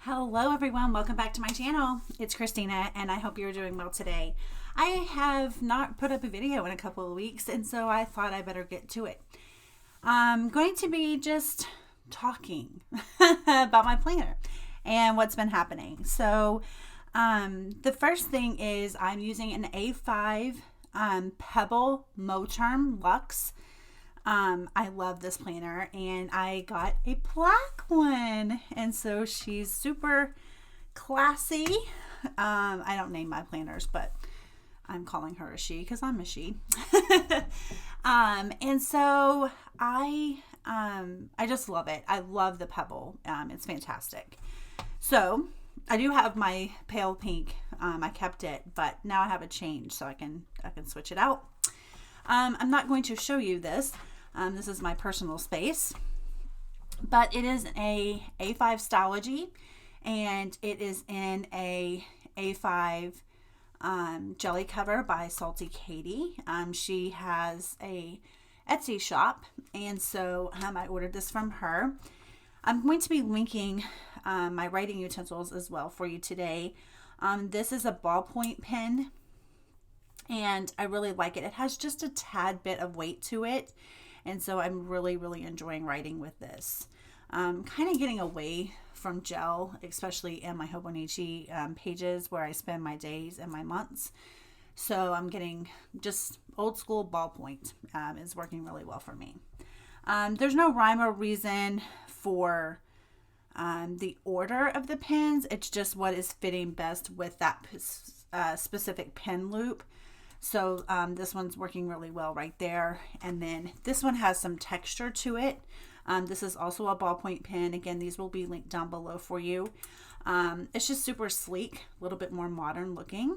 Hello everyone, welcome back to my channel. It's Christina and I hope you're doing well today. I have not put up a video in a couple of weeks and so I thought I better get to it. I'm going to be just talking about my planner and what's been happening. So the first thing is I'm using an A5 Pebble Moterm Luxe. I love this planner and I got a black one and so she's super classy. I don't name my planners, but I'm calling her a she because I'm a she. And so I just love it. I love the Pebble. It's fantastic. So I do have my pale pink. I kept it, but now I have a change so I can switch it out. I'm not going to show you this. This is my personal space, but it is a A5 Stylogy and it is in a A5 jelly cover by Salty Katie. She has a Etsy shop and so I ordered this from her. I'm going to be linking my writing utensils as well for you today. This is a ballpoint pen and I really like it. It has just a tad bit of weight to it. And so I'm really enjoying writing with this. Kind of getting away from gel, especially in my Hobonichi pages where I spend my days and my months. So I'm getting just old school ballpoint is working really well for me. There's no rhyme or reason for the order of the pens. It's just what is fitting best with that specific pen loop. So this one's working really well right there. And then this one has some texture to it. This is also a ballpoint pen. Again, these will be linked down below for you. It's just super sleek, a little bit more modern looking.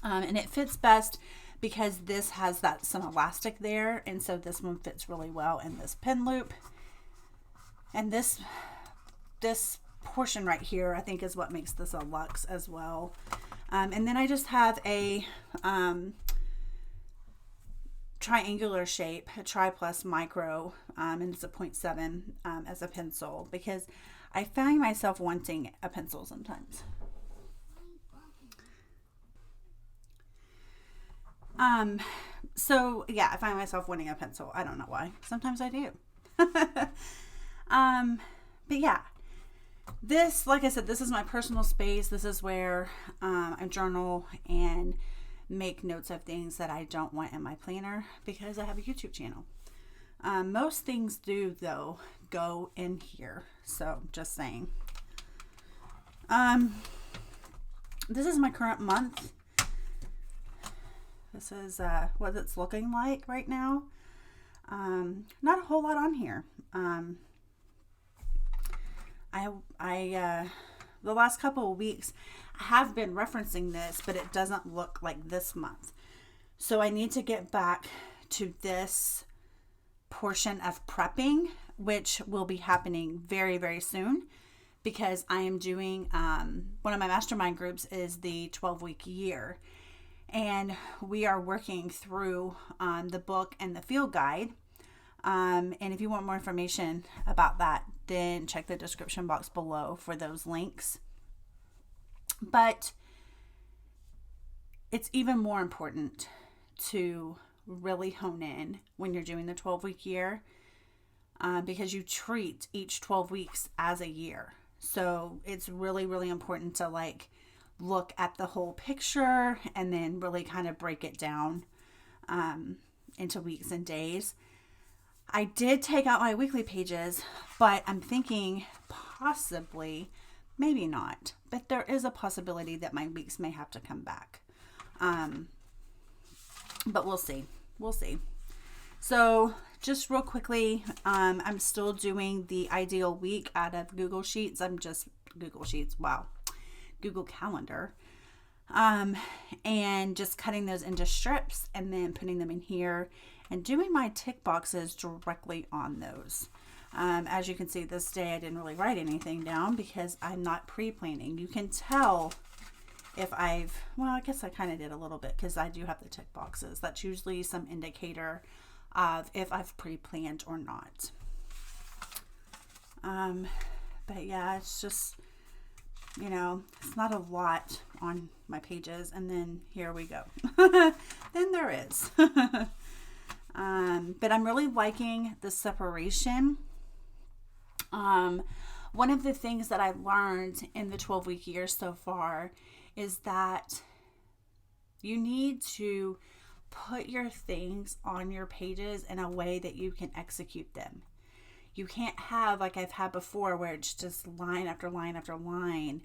And it fits best because this has some elastic there. And so this one fits really well in this pen loop. And this portion right here, I think is what makes this a luxe as well. And then I just have a triangular shape, a Tri Plus Micro, and it's a 0.7 as a pencil because I find myself wanting a pencil sometimes. So yeah, I find myself wanting a pencil. I don't know why. Sometimes I do. But yeah. This, like I said, this is my personal space. This is where I journal and make notes of things that I don't want in my planner because I have a YouTube channel. Most things do, though, go in here. So, just saying. This is my current month. This is what it's looking like right now. Not a whole lot on here. The last couple of weeks I have been referencing this, but it doesn't look like this month. So I need to get back to this portion of prepping, which will be happening very soon because I am doing, one of my mastermind groups is the 12-week year. And we are working through the book and the field guide. And if you want more information about that, then check the description box below for those links. But it's even more important to really hone in when you're doing the 12-week year because you treat each 12 weeks as a year. So it's really important to look at the whole picture and then really kind of break it down into weeks and days. I did take out my weekly pages, but I'm thinking possibly, maybe not, but there is a possibility that my weeks may have to come back. But we'll see. So just real quickly, I'm still doing the ideal week out of Google Sheets. Google Calendar. And just cutting those into strips and then putting them in here and doing my tick boxes directly on those. As you can see, this day I didn't really write anything down because I'm not pre-planning. You can tell if I guess I kind of did a little bit because I do have the tick boxes. That's usually some indicator of if I've pre-planned or not. But yeah, it's just you know, it's not a lot on my pages. And then here we go. Then there is. But I'm really liking the separation. One of the things that I learned in the 12-week year so far is that you need to put your things on your pages in a way that you can execute them. You can't have, like I've had before, where it's just line after line after line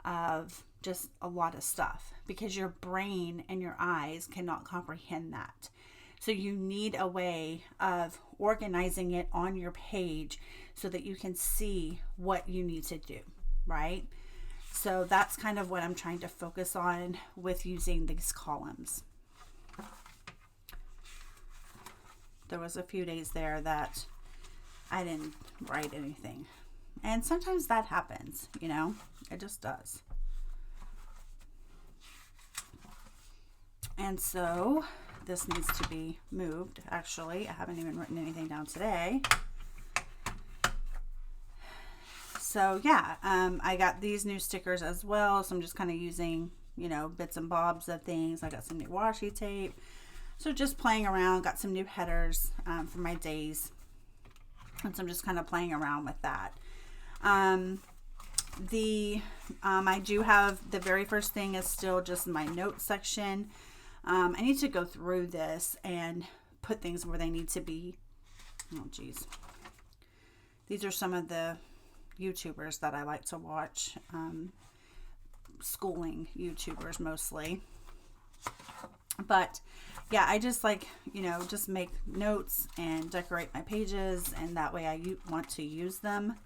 of just a lot of stuff, because your brain and your eyes cannot comprehend that. So you need a way of organizing it on your page so that you can see what you need to do, right? So that's kind of what I'm trying to focus on with using these columns. There was a few days there that I didn't write anything. And sometimes that happens, you know, it just does. And so this needs to be moved. Actually, I haven't even written anything down today. So yeah, I got these new stickers as well. So I'm just kind of using, you know, bits and bobs of things. I got some new washi tape. So just playing around, got some new headers for my days. And so I'm just kind of playing around with that. I do have, the very first thing is still just my notes section. I need to go through this and put things where they need to be. Oh, geez. These are some of the YouTubers that I like to watch. Schooling YouTubers mostly. But yeah, I just like, you know, just make notes and decorate my pages, and that way I want to use them.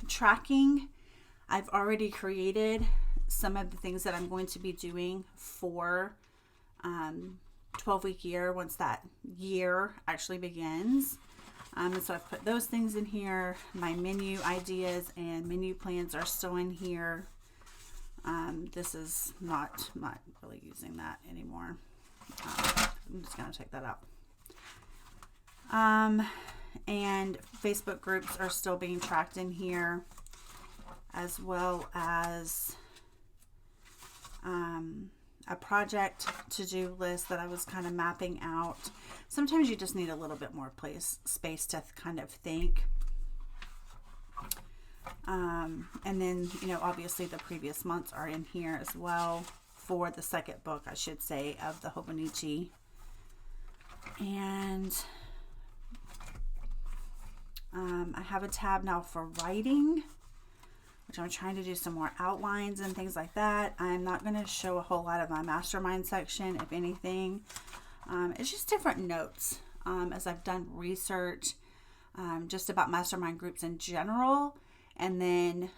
Tracking, I've already created some of the things that I'm going to be doing for 12-week year once that year actually begins. And so I've put those things in here. My menu ideas and menu plans are still in here. This is not really using that anymore. I'm just going to take that out. And Facebook groups are still being tracked in here, as well as a project to-do list that I was kind of mapping out. Sometimes you just need a little bit more space to kind of think. And then, you know, obviously the previous months are in here as well for the second book, I should say, of the Hobonichi. And I have a tab now for writing, which I'm trying to do some more outlines and things like that. I'm not going to show a whole lot of my mastermind section, if anything. It's just different notes as I've done research just about mastermind groups in general, and then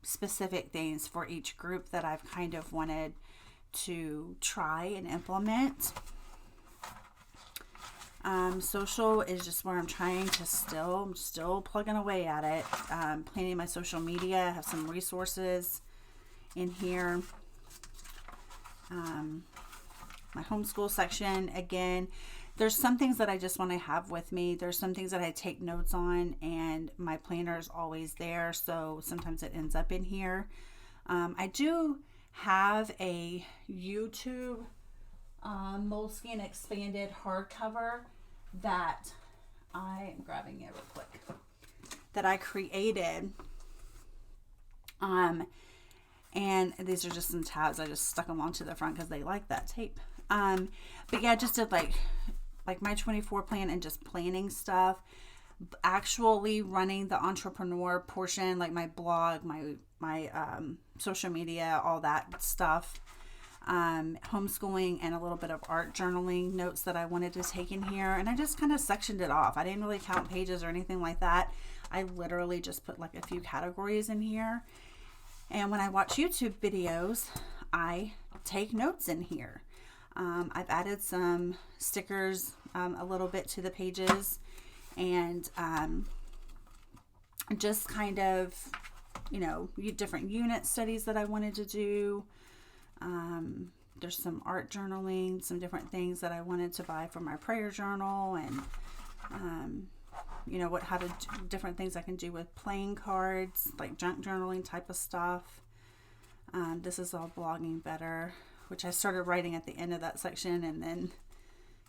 specific things for each group that I've kind of wanted to try and implement. Social is just where I'm trying to I'm still plugging away at it. Planning my social media. I have some resources in here. My homeschool section, again, there's some things that I just want to have with me. There's some things that I take notes on, and my planner is always there, so sometimes it ends up in here. I do have a YouTube Moleskine expanded hardcover that I am grabbing it real quick, that I created. And these are just some tabs. I just stuck them onto the front because they like that tape. But yeah, just did like my 24 plan and just planning stuff, actually running the entrepreneur portion, like my blog, my social media, all that stuff. Homeschooling and a little bit of art journaling notes that I wanted to take in here, and I just kind of sectioned it off. I didn't really count pages or anything like that. I literally just put like a few categories in here, and when I watch YouTube videos, I take notes in here. I've added some stickers a little bit to the pages, and just kind of, you know, different unit studies that I wanted to do. There's some art journaling, some different things that I wanted to buy for my prayer journal, and you know, how to do different things I can do with playing cards, like junk journaling type of stuff. This is all blogging better, which I started writing at the end of that section, and then,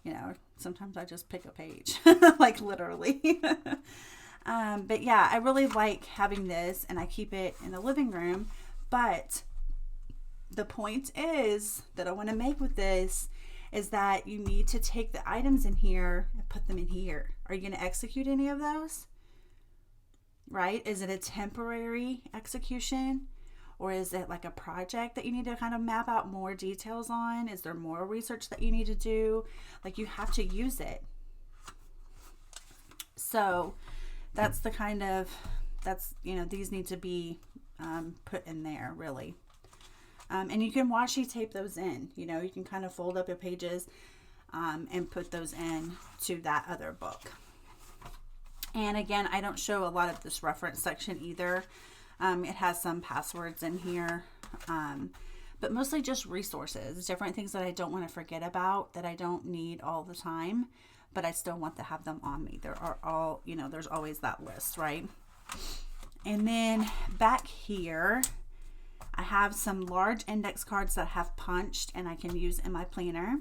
you know, sometimes I just pick a page, like literally. But yeah, I really like having this, and I keep it in the living room. But the point is that I want to make with this is that you need to take the items in here and put them in here. Are you going to execute any of those? Right? Is it a temporary execution? Or is it like a project that you need to kind of map out more details on? Is there more research that you need to do? Like, you have to use it. So that's the kind of, you know, these need to be put in there, really. And you can washi tape those in. You know, you can kind of fold up your pages and put those in to that other book. And again, I don't show a lot of this reference section either. It has some passwords in here, but mostly just resources, different things that I don't want to forget about, that I don't need all the time, but I still want to have them on me. There are all, you know, there's always that list, right? And then back here, I have some large index cards that I have punched and I can use in my planner.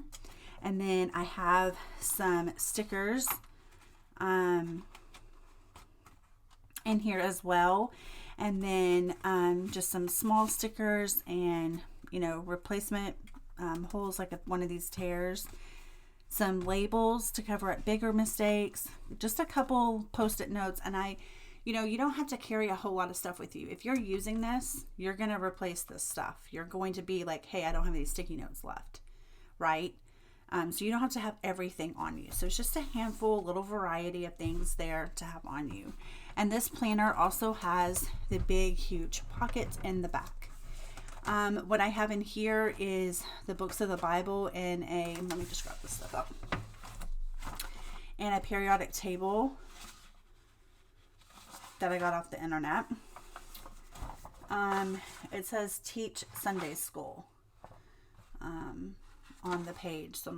And then I have some stickers in here as well. And then just some small stickers and, you know, replacement holes like one of these tears. Some labels to cover up bigger mistakes. Just a couple Post-it notes. And you know, you don't have to carry a whole lot of stuff with you. If you're using this, you're going to replace this stuff. You're going to be like, hey, I don't have any sticky notes left, right? So you don't have to have everything on you. So it's just a handful, little variety of things there to have on you. And this planner also has the big, huge pockets in the back. What I have in here is the books of the Bible in let me just grab this stuff up, and a periodic table that I got off the internet. It says Teach Sunday School on the page, so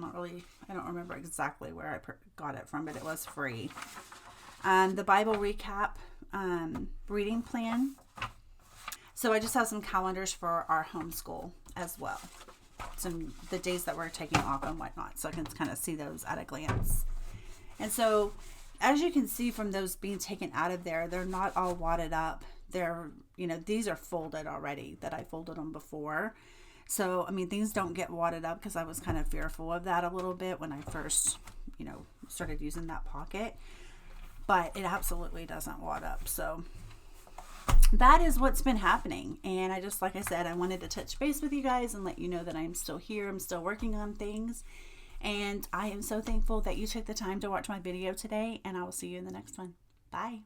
I don't remember exactly where I got it from, but it was free. The Bible recap reading plan. So I just have some calendars for our homeschool as well, the days that we're taking off and whatnot, so I can kind of see those at a glance. And so, as you can see from those being taken out of there, they're not all wadded up. They're, you know, these are folded already, that I folded them before. So, I mean, things don't get wadded up, because I was kind of fearful of that a little bit when I first, you know, started using that pocket. But it absolutely doesn't wad up. So that is what's been happening. And I just, like I said, I wanted to touch base with you guys and let you know that I'm still here. I'm still working on things. And I am so thankful that you took the time to watch my video today. And I will see you in the next one. Bye.